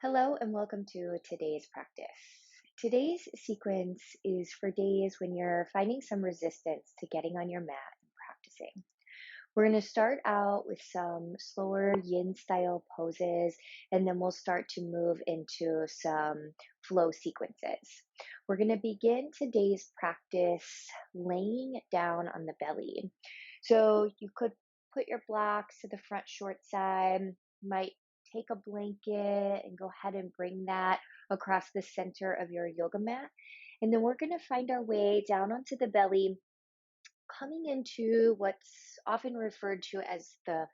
Hello and welcome to today's practice. Today's sequence is for days when you're finding some resistance to getting on your mat and practicing. We're going to start out with some slower yin style poses, and then we'll start to move into some flow sequences. We're going to begin today's practice laying down on the belly. So you could put your blocks to the front short side, might take a blanket and go ahead and bring that across the center of your yoga mat. And then we're going to find our way down onto the belly, coming into what's often referred to as the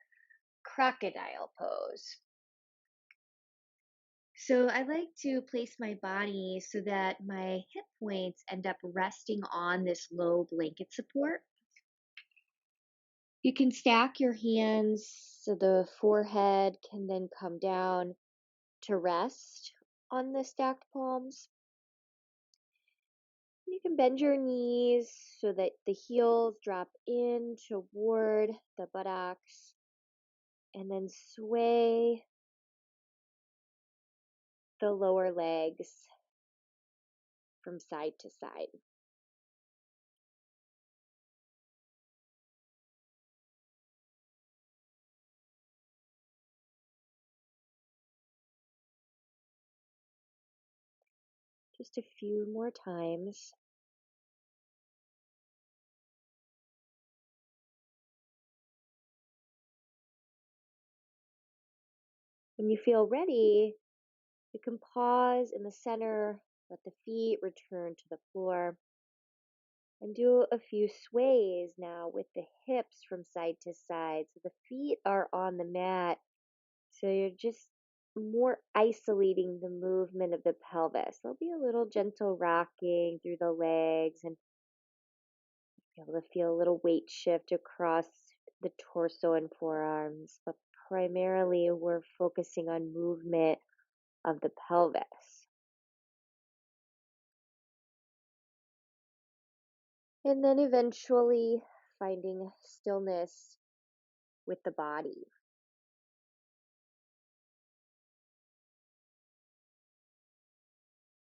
crocodile pose. So I like to place my body so that my hip points end up resting on this low blanket support. You can stack your hands so the forehead can then come down to rest on the stacked palms. You can bend your knees so that the heels drop in toward the buttocks and then sway the lower legs from side to side. Just a few more times. When you feel ready, you can pause in the center, let the feet return to the floor, and do a few sways now with the hips from side to side. So the feet are on the mat. So you're just more isolating the movement of the pelvis. There'll be a little gentle rocking through the legs and be able to feel a little weight shift across the torso and forearms. But primarily, we're focusing on movement of the pelvis. And then eventually finding stillness with the body.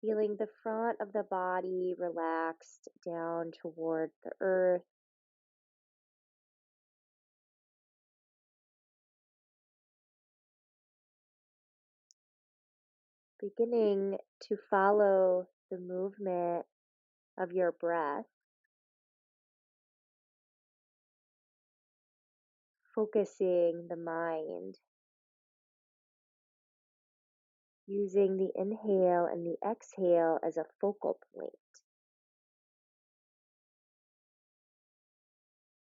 Feeling the front of the body relaxed down toward the earth. Beginning to follow the movement of your breath, focusing the mind, using the inhale and the exhale as a focal point.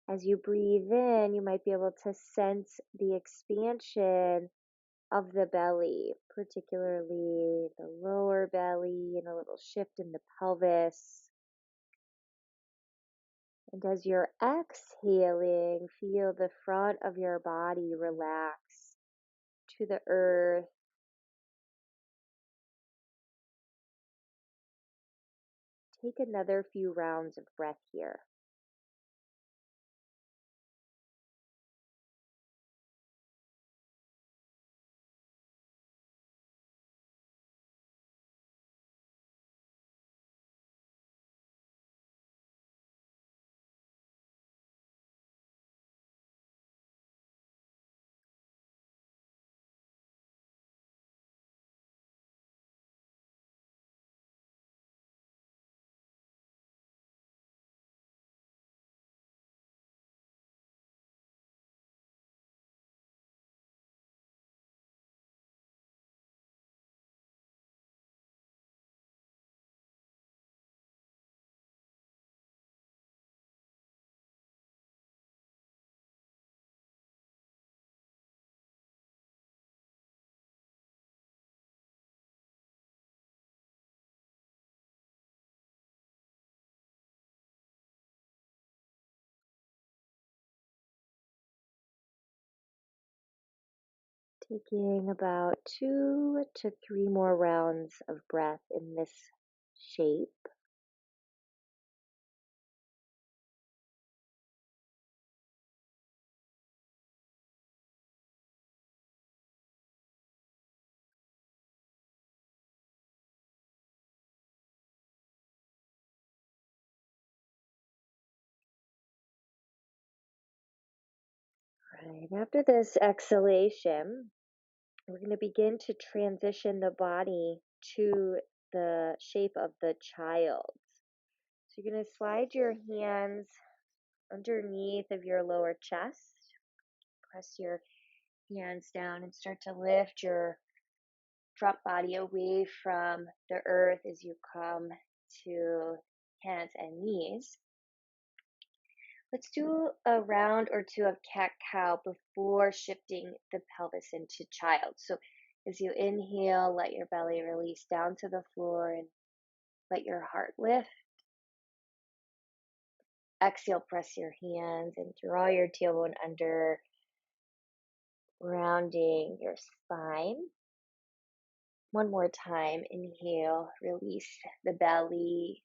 As you breathe in, you might be able to sense the expansion of the belly, particularly the lower belly, and a little shift in the pelvis. And as you're exhaling, feel the front of your body relax to the earth. Take another few rounds of breath here. Taking about 2 to 3 more rounds of breath in this shape. Right. After this exhalation, we're going to begin to transition the body to the shape of the child. So you're going to slide your hands underneath of your lower chest, press your hands down, and start to lift your front body away from the earth as you come to hands and knees. Let's do a round or two of cat cow before shifting the pelvis into child. So as you inhale, let your belly release down to the floor and let your heart lift. Exhale, press your hands and draw your tailbone under, rounding your spine. One more time, inhale, release the belly,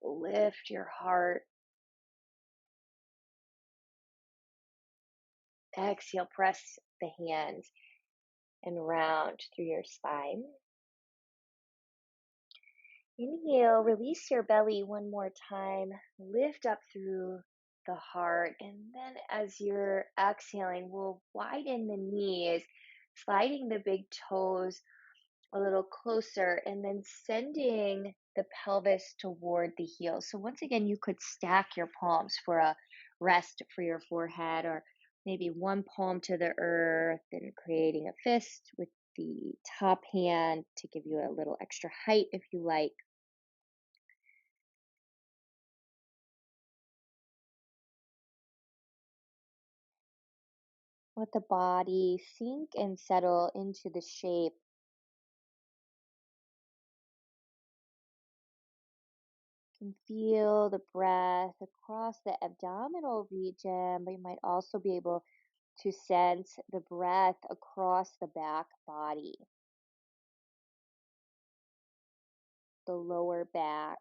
lift your heart. Exhale, press the hands and round through your spine. Inhale, release your belly one more time, lift up through the heart, and then as you're exhaling, we'll widen the knees, sliding the big toes a little closer, and then sending the pelvis toward the heels. So once again, you could stack your palms for a rest for your forehead, or maybe one palm to the earth and creating a fist with the top hand to give you a little extra height if you like. Let the body sink and settle into the shape. You can feel the breath across the abdominal region, but you might also be able to sense the breath across the back body, the lower back,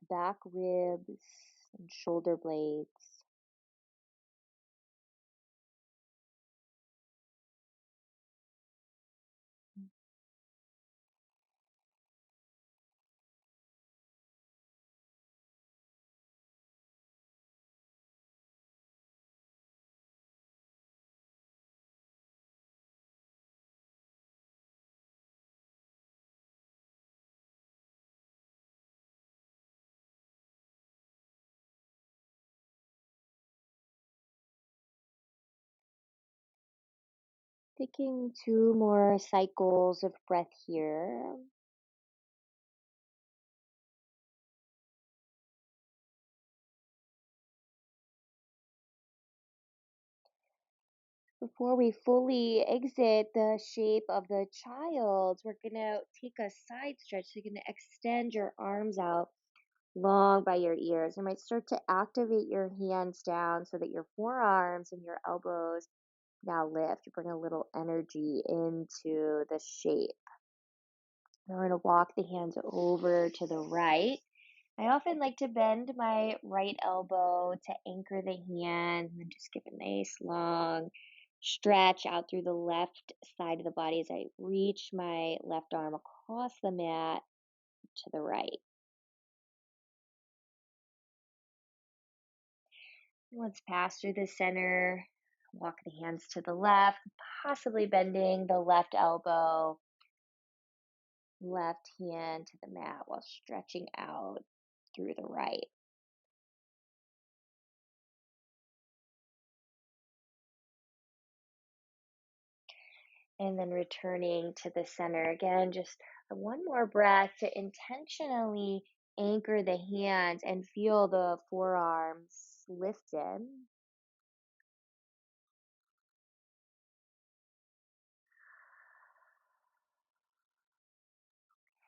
the back ribs, and shoulder blades. Taking two more cycles of breath here. Before we fully exit the shape of the child, we're going to take a side stretch. So you're going to extend your arms out long by your ears. You might start to activate your hands down so that your forearms and your elbows now lift. You bring a little energy into the shape. Now we're going to walk the hands over to the right. I often like to bend my right elbow to anchor the hand and then just give a nice long stretch out through the left side of the body as I reach my left arm across the mat to the right. Let's pass through the center, walk the hands to the left, possibly bending the left elbow, left hand to the mat while stretching out through the right. And then returning to the center again, just one more breath to intentionally anchor the hands and feel the forearms lifted.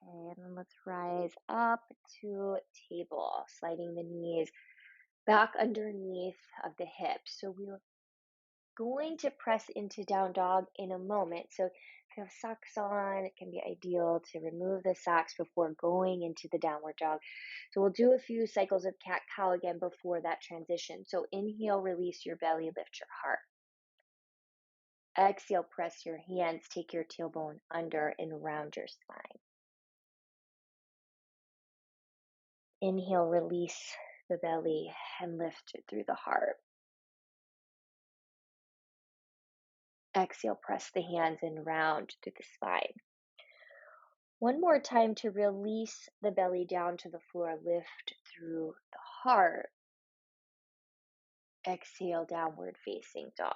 Okay, and then let's rise up to table, sliding the knees back underneath of the hips. So we're going to press into down dog in a moment. So if you have socks on, it can be ideal to remove the socks before going into the downward dog. So we'll do a few cycles of cat cow again before that transition. So inhale, release your belly, lift your heart. Exhale, press your hands, take your tailbone under and round your spine. Inhale, release the belly and lift it through the heart. Exhale, press the hands in round through the spine. One more time to release the belly down to the floor, lift through the heart. Exhale, downward facing dog.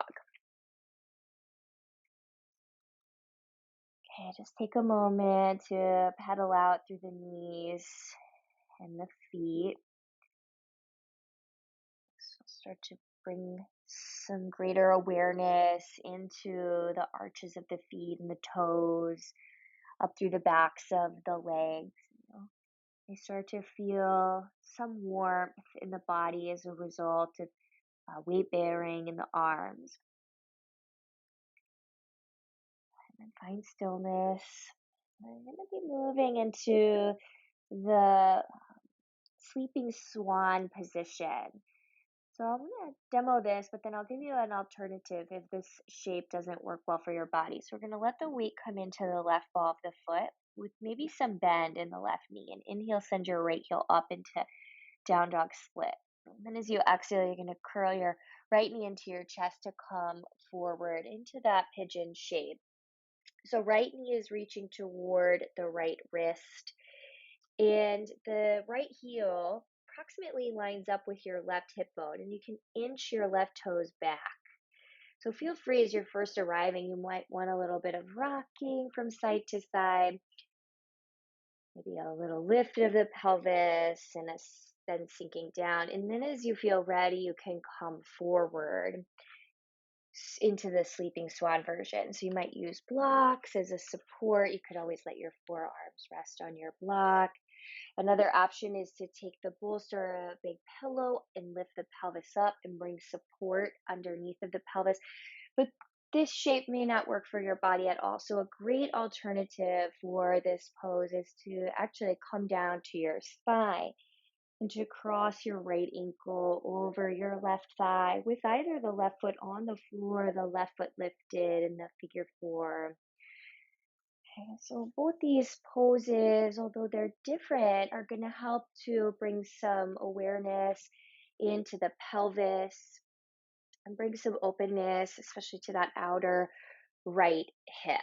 Okay, just take a moment to pedal out through the knees and the feet. So start to bring some greater awareness into the arches of the feet and the toes, up through the backs of the legs. You start to feel some warmth in the body as a result of weight bearing in the arms. And then find stillness. I'm going to be moving into the sleeping swan position. So I'm going to demo this, but then I'll give you an alternative if this shape doesn't work well for your body. So we're going to let the weight come into the left ball of the foot with maybe some bend in the left knee. And inhale, send your right heel up into down dog split. And then as you exhale, you're going to curl your right knee into your chest to come forward into that pigeon shape. So right knee is reaching toward the right wrist, and the right heel approximately lines up with your left hip bone, and you can inch your left toes back. So feel free as you're first arriving, you might want a little bit of rocking from side to side, maybe a little lift of the pelvis and then sinking down. And then as you feel ready, you can come forward into the sleeping swan version. So you might use blocks as a support. You could always let your forearms rest on your block. Another option is to take the bolster or a big pillow and lift the pelvis up and bring support underneath of the pelvis. But this shape may not work for your body at all. So a great alternative for this pose is to actually come down to your spine and to cross your right ankle over your left thigh with either the left foot on the floor or the left foot lifted in the figure four. Okay, so both these poses, although they're different, are going to help to bring some awareness into the pelvis and bring some openness, especially to that outer right hip.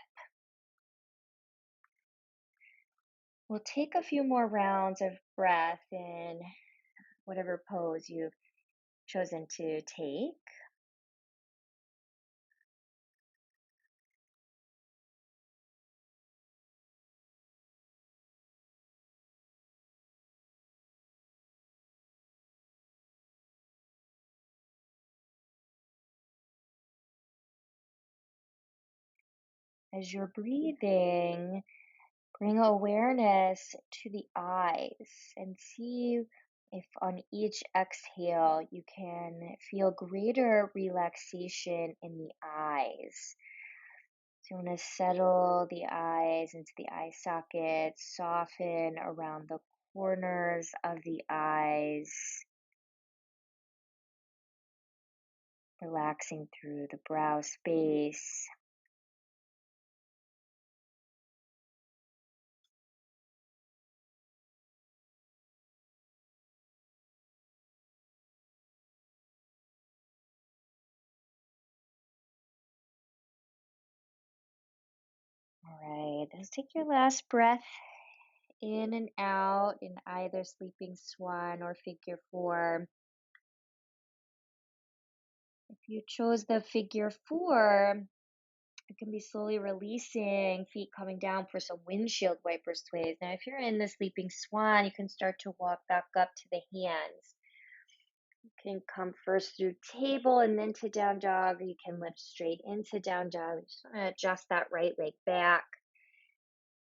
We'll take a few more rounds of breath in whatever pose you've chosen to take. As you're breathing, bring awareness to the eyes and see if on each exhale you can feel greater relaxation in the eyes. So you want to settle the eyes into the eye sockets, soften around the corners of the eyes, relaxing through the brow space. All right, let's take your last breath in and out in either sleeping swan or figure four. If you chose the figure four, you can be slowly releasing, feet coming down for some windshield wiper sways. Now, if you're in the sleeping swan, you can start to walk back up to the hands. You can come first through table and then to down dog, or you can lift straight into down dog. You just want to adjust that right leg back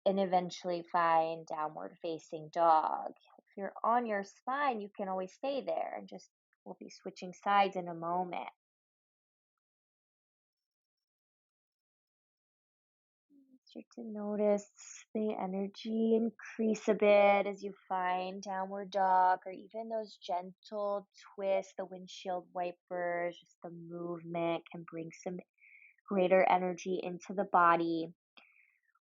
and eventually find downward facing dog. If you're on your spine, you can always stay there and just we'll be switching sides in a moment. Start to notice the energy increase a bit as you find downward dog or even those gentle twists, the windshield wipers, just the movement can bring some greater energy into the body.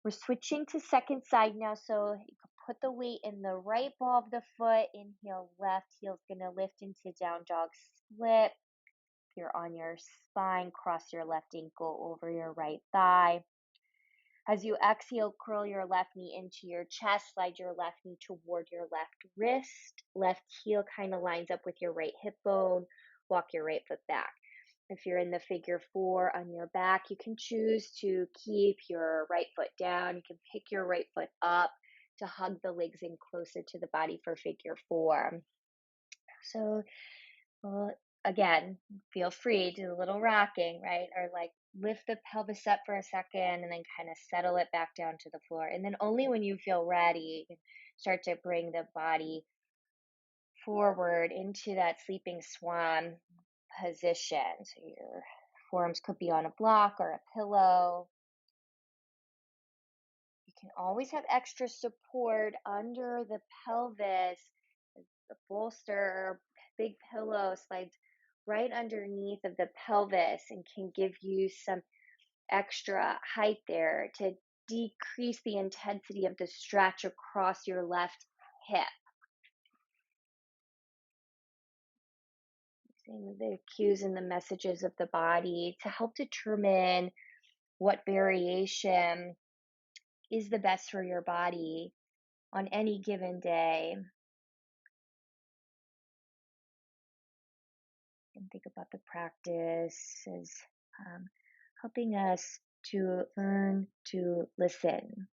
We're switching to second side now, so you can put the weight in the right ball of the foot. Inhale, left heel's going to lift into down dog split. you're on your spine, cross your left ankle over your right thigh. As you exhale, curl your left knee into your chest, slide your left knee toward your left wrist. Left heel kind of lines up with your right hip bone. Walk your right foot back. If you're in the figure four on your back, you can choose to keep your right foot down. You can pick your right foot up to hug the legs in closer to the body for figure four. So, well, again, feel free to do a little rocking, right? Or like lift the pelvis up for a second and then kind of settle it back down to the floor. And then only when you feel ready, you can start to bring the body forward into that sleeping swan position. So your forearms could be on a block or a pillow. You can always have extra support under the pelvis. The bolster, big pillow slides right underneath of the pelvis and can give you some extra height there to decrease the intensity of the stretch across your left hip. Using the cues and the messages of the body to help determine what variation is the best for your body on any given day. And think about the practice as helping us to learn to listen.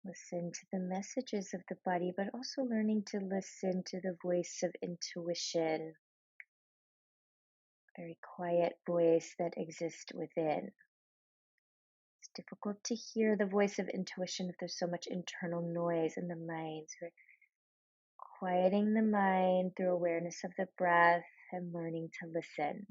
Listen to the messages of the body, but also learning to listen to the voice of intuition, very quiet voice that exists within. It's difficult to hear the voice of intuition if there's so much internal noise in the mind. So quieting the mind through awareness of the breath and learning to listen.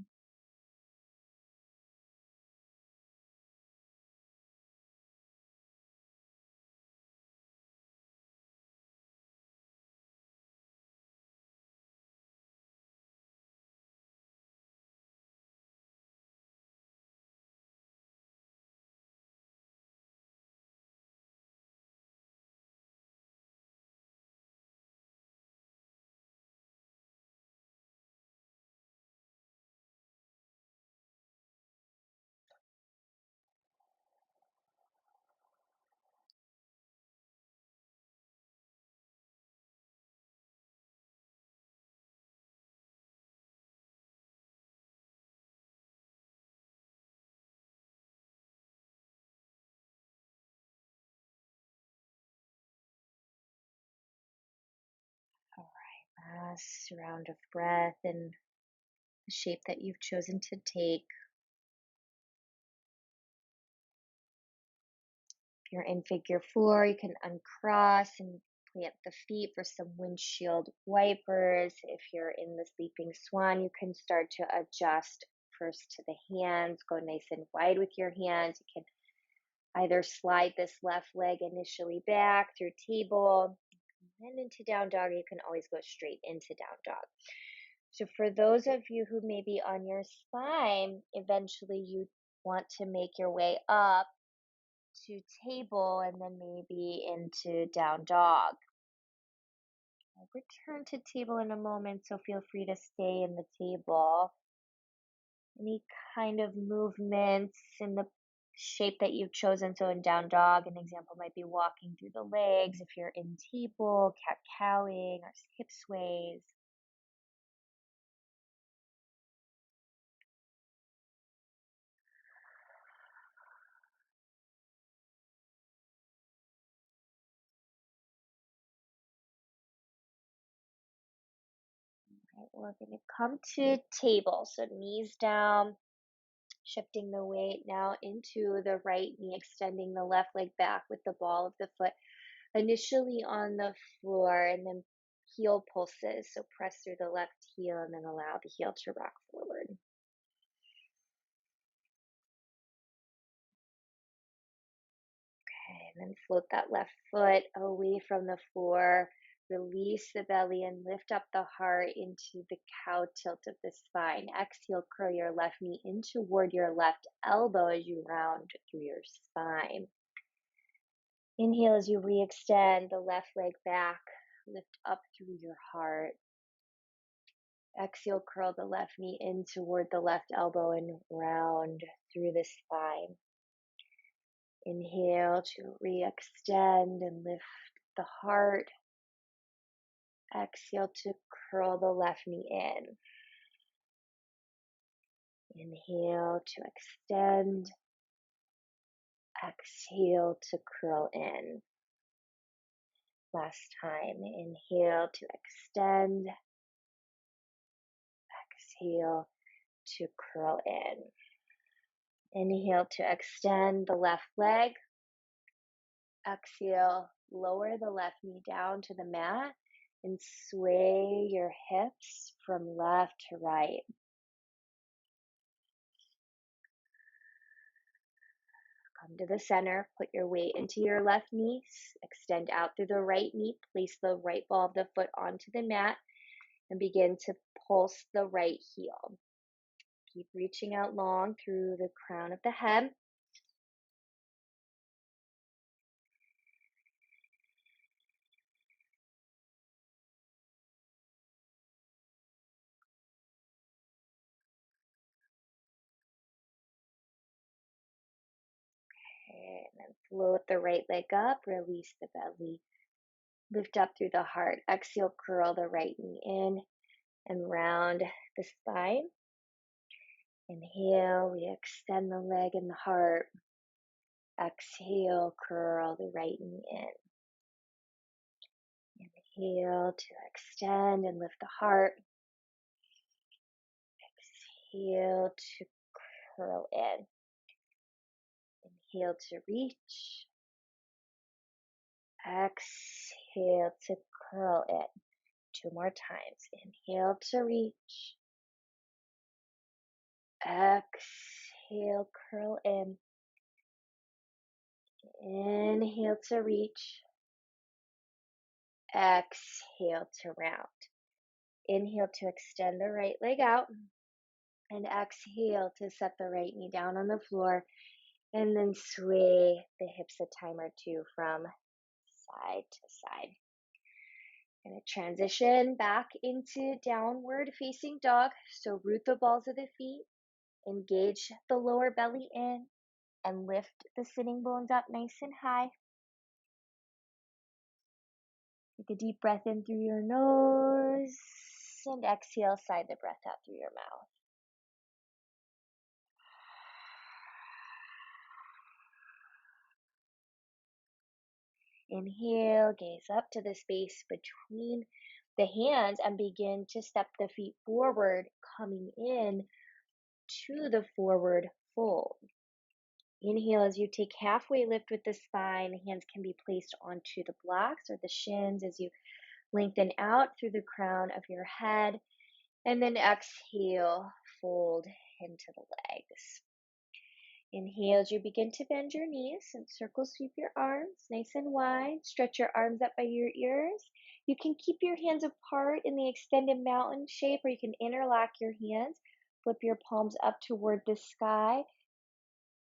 All right, last round of breath in the shape that you've chosen to take. If you're in figure four, you can uncross and plant the feet for some windshield wipers. If you're in the sleeping swan, you can start to adjust first to the hands. Go nice and wide with your hands. You can either slide this left leg initially back through table, and then into down dog. You can always go straight into down dog. So for those of you who may be on your spine, eventually you want to make your way up to table and then maybe into down dog. I'll return to table in a moment, so feel free to stay in the table. Any kind of movements in the shape that you've chosen. So in down dog, an example might be walking through the legs. If you're in table, cat-cowing or hip sways. Right, we're going to come to table. So knees down, shifting the weight now into the right knee, extending the left leg back with the ball of the foot initially on the floor, and then heel pulses. So press through the left heel and then allow the heel to rock forward. Okay, and then float that left foot away from the floor. Release the belly and lift up the heart into the cow tilt of the spine. Exhale, curl your left knee in toward your left elbow as you round through your spine. Inhale as you re-extend the left leg back. Lift up through your heart. Exhale, curl the left knee in toward the left elbow and round through the spine. Inhale to re-extend and lift the heart. Exhale to curl the left knee in. Inhale to extend. Exhale to curl in. Last time. Inhale to extend. Exhale to curl in. Inhale to extend the left leg. Exhale, lower the left knee down to the mat and sway your hips from left to right. Come to the center, put your weight into your left knee, extend out through the right knee, place the right ball of the foot onto the mat, and begin to pulse the right heel. Keep reaching out long through the crown of the head. And then float the right leg up, release the belly. Lift up through the heart. Exhale, curl the right knee in and round the spine. Inhale, we extend the leg and the heart. Exhale, curl the right knee in. Inhale to extend and lift the heart. Exhale to curl in. Inhale to reach. Exhale to curl in. 2 more times. Inhale to reach. Exhale, curl in. Inhale to reach. Exhale to round. Inhale to extend the right leg out. And exhale to set the right knee down on the floor. And then sway the hips a time or two from side to side. Going to transition back into downward facing dog. So root the balls of the feet. Engage the lower belly in. And lift the sitting bones up nice and high. Take a deep breath in through your nose. And exhale, sigh the breath out through your mouth. Inhale, gaze up to the space between the hands and begin to step the feet forward, coming in to the forward fold. Inhale as you take halfway lift with the spine. The hands can be placed onto the blocks or the shins as you lengthen out through the crown of your head. And then exhale, fold into the legs. Inhale as you begin to bend your knees and circle sweep your arms nice and wide. Stretch your arms up by your ears. You can keep your hands apart in the extended mountain shape, or you can interlock your hands. Flip your palms up toward the sky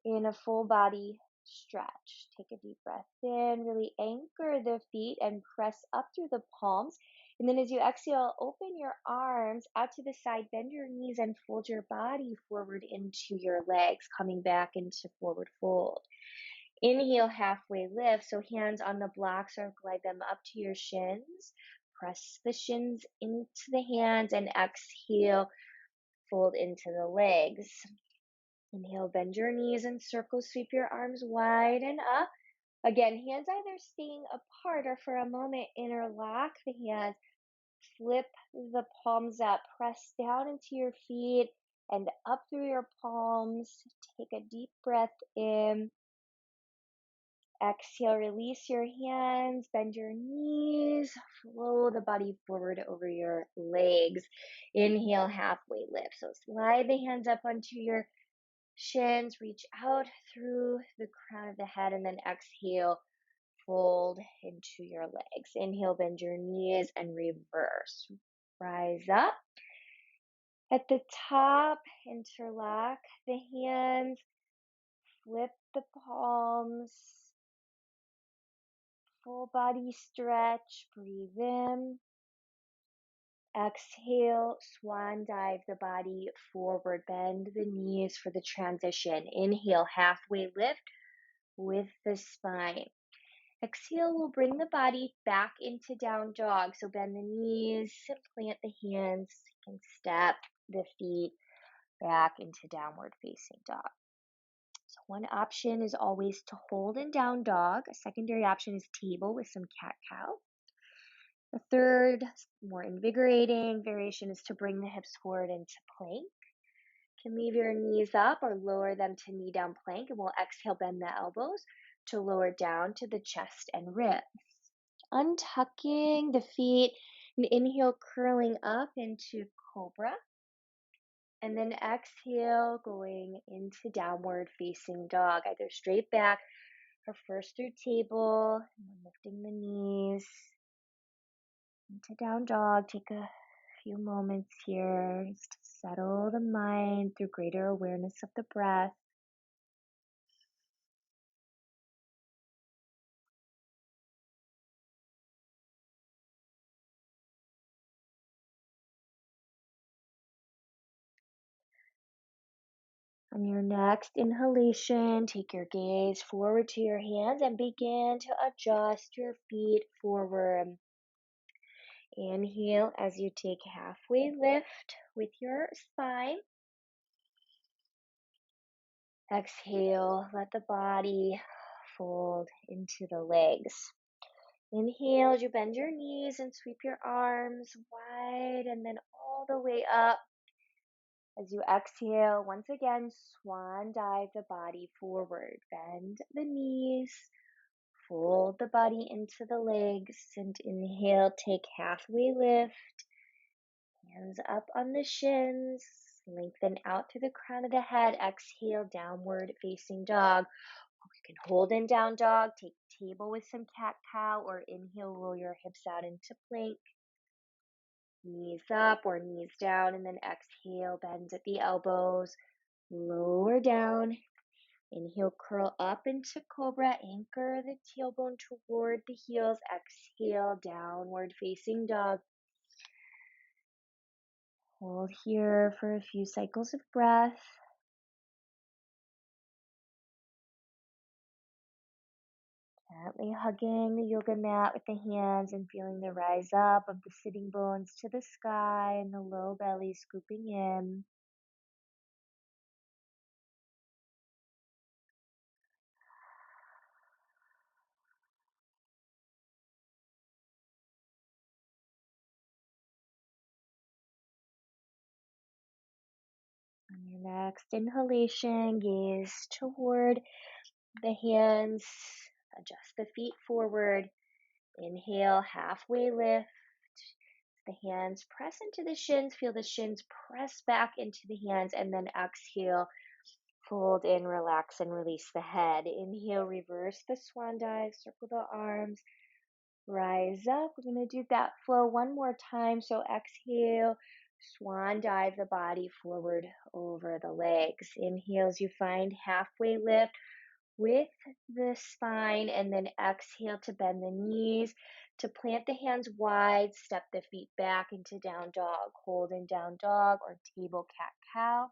in a full body stretch. Take a deep breath in. Really anchor the feet and press up through the palms. And then as you exhale, open your arms out to the side, bend your knees and fold your body forward into your legs, coming back into forward fold. Inhale, halfway lift. So hands on the blocks or glide them up to your shins. Press the shins into the hands and exhale, fold into the legs. Inhale, bend your knees and circle sweep your arms wide and up. Again, hands either staying apart or for a moment interlock the hands. Flip the palms up, press down into your feet and up through your palms. Take a deep breath in. Exhale, release your hands, bend your knees, flow the body forward over your legs. Inhale, halfway lift. So slide the hands up onto your shins, reach out through the crown of the head, and then exhale, fold into your legs. Inhale, bend your knees and reverse. Rise up. At the top, interlock the hands, flip the palms, full body stretch, breathe in, Exhale, swan dive the body forward. Bend the knees for the transition. Inhale, halfway lift with the spine. Exhale, we'll bring the body back into down dog. So bend the knees, plant the hands, and step the feet back into downward facing dog. So one option is always to hold in down dog. A secondary option is table with some cat-cow. The third, more invigorating variation is to bring the hips forward into plank. You can leave your knees up or lower them to knee down plank, and we'll exhale, bend the elbows to lower down to the chest and ribs. Untucking the feet and inhale, curling up into cobra. And then exhale, going into downward facing dog, either straight back or first through table, and then lifting the knees into down dog. Take a few moments here just to settle the mind through greater awareness of the breath. On your next inhalation, take your gaze forward to your hands and begin to adjust your feet forward. Inhale as you take halfway lift with your spine. Exhale, let the body fold into the legs. Inhale as you bend your knees and sweep your arms wide and then all the way up. As you exhale, once again, swan dive the body forward. Bend the knees, fold the body into the legs, and inhale, take halfway lift. Hands up on the shins, lengthen out through the crown of the head. Exhale, downward facing dog. You can hold in down dog, take table with some cat-cow, or inhale, roll your hips out into plank. Knees up or knees down, and then exhale, bend at the elbows, lower down. Inhale, curl up into cobra, anchor the tailbone toward the heels. Exhale, downward facing dog. Hold here for a few cycles of breath. Gently hugging the yoga mat with the hands and feeling the rise up of the sitting bones to the sky and the low belly scooping in. On your next inhalation, gaze toward the hands, adjust the feet forward. Inhale, halfway lift. The hands press into the shins, feel the shins press back into the hands, and then exhale, fold in, relax, and release the head. Inhale, reverse the swan dive, circle the arms, rise up. We're going to do that flow one more time. So exhale, swan dive the body forward over the legs. Inhale as you find halfway lift with the spine, and then exhale to bend the knees, to plant the hands wide, step the feet back into down dog, hold in down dog or table cat-cow,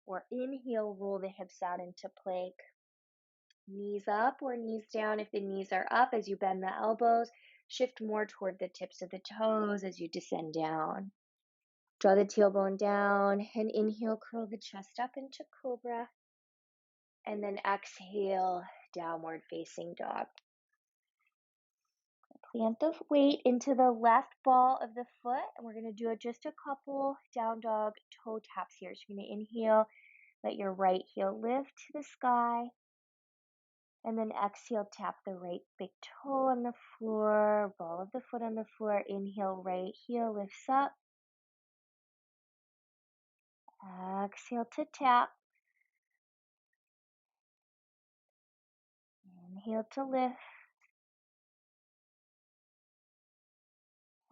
or inhale, roll the hips out into plank. Knees up or knees down if the knees are up as you bend the elbows. Shift more toward the tips of the toes as you descend down. Draw the tailbone down and inhale, curl the chest up into cobra. And then exhale, downward facing dog. Plant the weight into the left ball of the foot, and we're going to do just a couple down dog toe taps here. So you're going to inhale, let your right heel lift to the sky, and then exhale, tap the right big toe on the floor, ball of the foot on the floor. Inhale, right heel lifts up. Exhale to tap. Inhale to lift.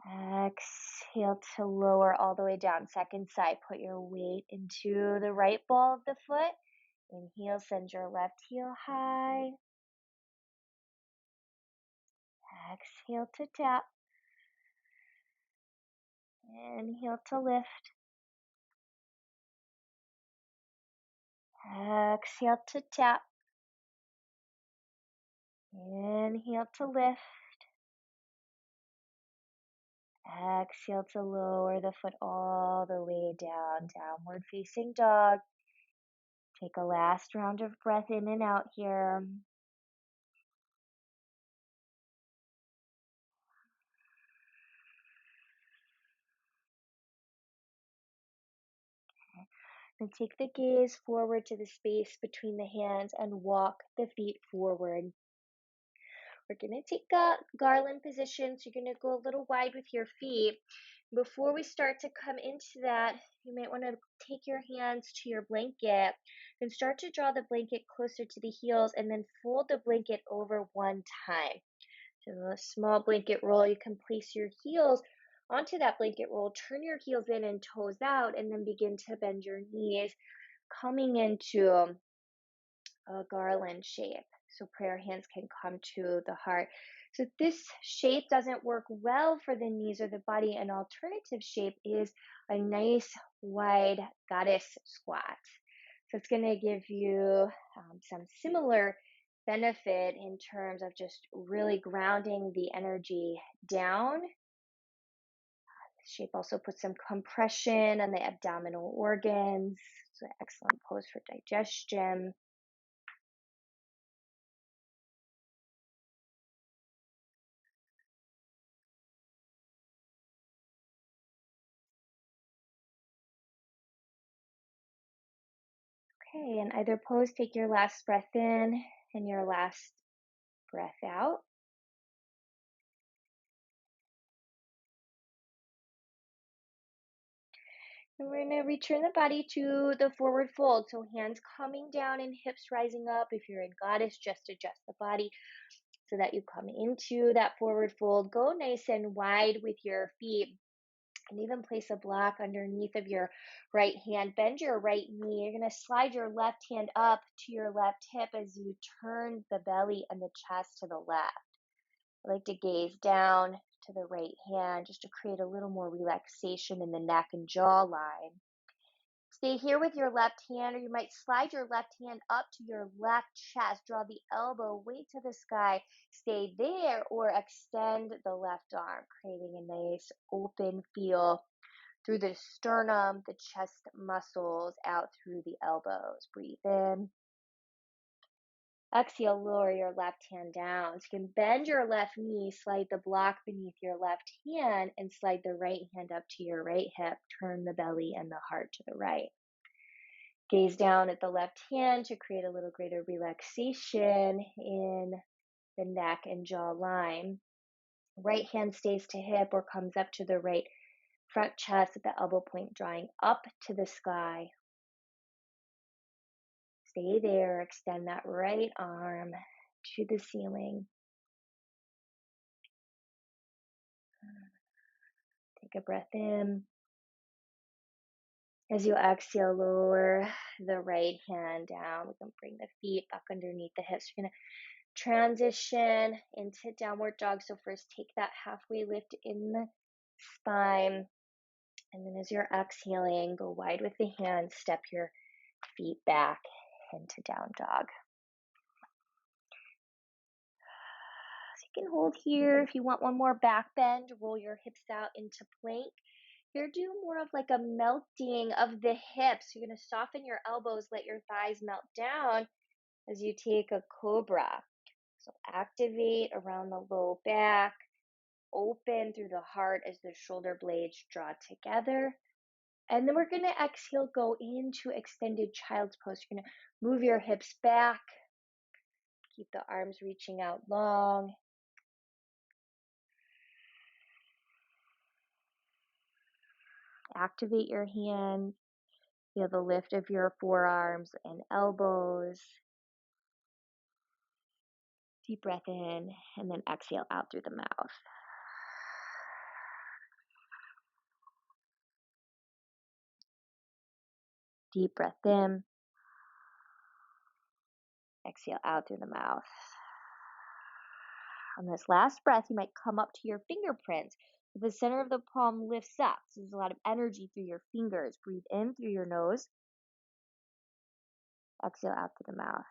Exhale to lower all the way down. Second side, put your weight into the right ball of the foot. Inhale, send your left heel high. Exhale to tap. Inhale to lift. Exhale to tap. Inhale to lift. Exhale to lower the foot all the way down, downward facing dog. Take a last round of breath in and out here. And take the gaze forward to the space between the hands and walk the feet forward. We're going to take a garland position, so you're going to go a little wide with your feet. Before we start to come into that, you might want to take your hands to your blanket and start to draw the blanket closer to the heels and then fold the blanket over one time. So a small blanket roll, you can place your heels onto that blanket roll, turn your heels in and toes out, and then begin to bend your knees, coming into a garland shape. So prayer hands can come to the heart. So this shape doesn't work well for the knees or the body. An alternative shape is a nice wide goddess squat. So it's going to give you some similar benefit in terms of just really grounding the energy down. This shape also puts some compression on the abdominal organs. It's an excellent pose for digestion. Okay, in either pose, take your last breath in and your last breath out. And we're going to return the body to the forward fold. So hands coming down and hips rising up. If you're in goddess, just adjust the body so that you come into that forward fold. Go nice and wide with your feet. And even place a block underneath of your right hand. Bend your right knee. You're going to slide your left hand up to your left hip as you turn the belly and the chest to the left. I like to gaze down to the right hand just to create a little more relaxation in the neck and jaw line. Stay here with your left hand, or you might slide your left hand up to your left chest. Draw the elbow way to the sky. Stay there or extend the left arm, creating a nice open feel through the sternum, the chest muscles, out through the elbows. Breathe in. Exhale, lower your left hand down. So you can bend your left knee, slide the block beneath your left hand, and slide the right hand up to your right hip. Turn the belly and the heart to the right. Gaze down at the left hand to create a little greater relaxation in the neck and jaw line. Right hand stays to hip or comes up to the right front chest at the elbow point, drawing up to the sky. Stay there. Extend that right arm to the ceiling. Take a breath in. As you exhale, lower the right hand down. We can bring the feet back underneath the hips. We're going to transition into downward dog. So first take that halfway lift in the spine. And then as you're exhaling, go wide with the hands. Step your feet back into down dog. So you can hold here. If you want one more back bend, roll your hips out into plank. You're doing more of like a melting of the hips. You're going to soften your elbows, let your thighs melt down as you take a cobra. So activate around the low back, open through the heart as the shoulder blades draw together. And then we're going to exhale, go into extended child's pose. You're going to move your hips back, keep the arms reaching out long. Activate your hands. Feel the lift of your forearms and elbows. Deep breath in, and then exhale out through the mouth. Deep breath in. Exhale out through the mouth. On this last breath, you might come up to your fingerprints. The center of the palm lifts up. So there's a lot of energy through your fingers. Breathe in through your nose. Exhale out through the mouth.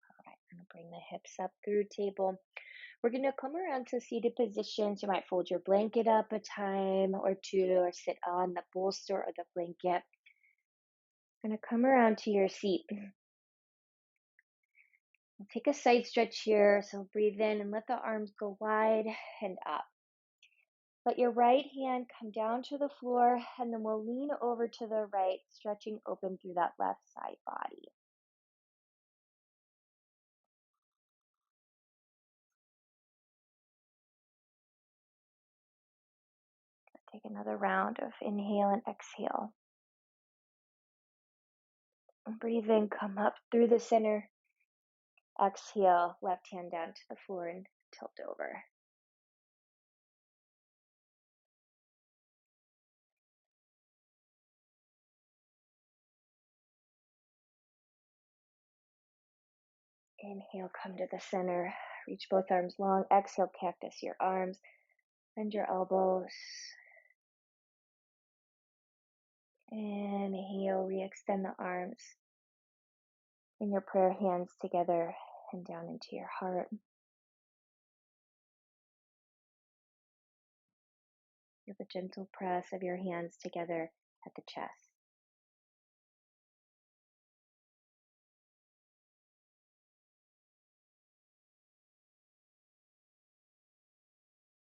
All right, I'm going to bring the hips up through table. We're going to come around to seated positions. You might fold your blanket up a time or two or sit on the bolster or the blanket. Going to come around to your seat. We'll take a side stretch here. So breathe in and let the arms go wide and up. Let your right hand come down to the floor, and then we'll lean over to the right, stretching open through that left side body. Take another round of inhale and exhale. And breathe in, come up through the center. Exhale, left hand down to the floor and tilt over. Inhale, come to the center. Reach both arms long. Exhale, cactus your arms. Bend your elbows. Inhale, re-extend the arms. Bring your prayer hands together and down into your heart. Give a gentle press of your hands together at the chest.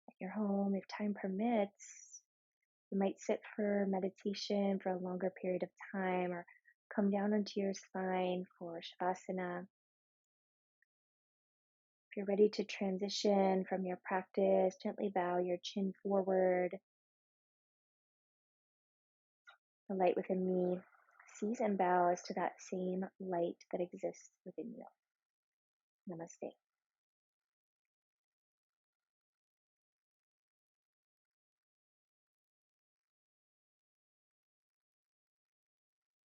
At your home, if time permits, you might sit for meditation for a longer period of time or come down onto your spine for Shavasana. If you're ready to transition from your practice, gently bow your chin forward. The light within me sees and bows to that same light that exists within you. Namaste.